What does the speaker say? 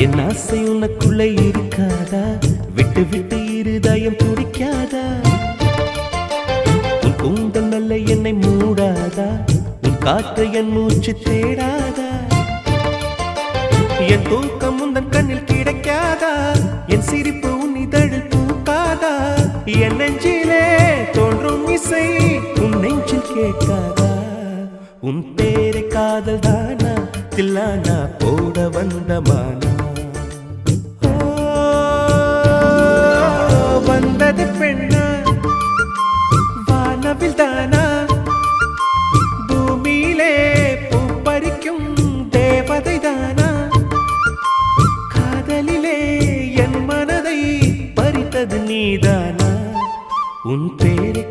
என் ஆசை உனக்குள்ளே இருக்காதா? விட்டு விட்டு இருதயம் துடிக்காதா? உன் கூந்தல் நல்ல என்னை மூடாதா? உன் காற்று என் மூச்சு தேடாதா? என் தூக்கம் உந்தன் கண்ணில் கிடைக்காதா? என் சிரிப்பு உன் இதழில் பூக்காதா? என் நெஞ்சிலே தோன்றும் இசை உன் நெஞ்சில் கேட்காதா? உன் பேரை காதல் தானா தில்லானா போட வந்த மானா? வந்தது பெண்ணா வானவில் தானா? பூமியிலே பூ பறிக்கும் தேவதை தானா? காதலிலே என் மனதை பறித்தது நீதானா? உன் பேரை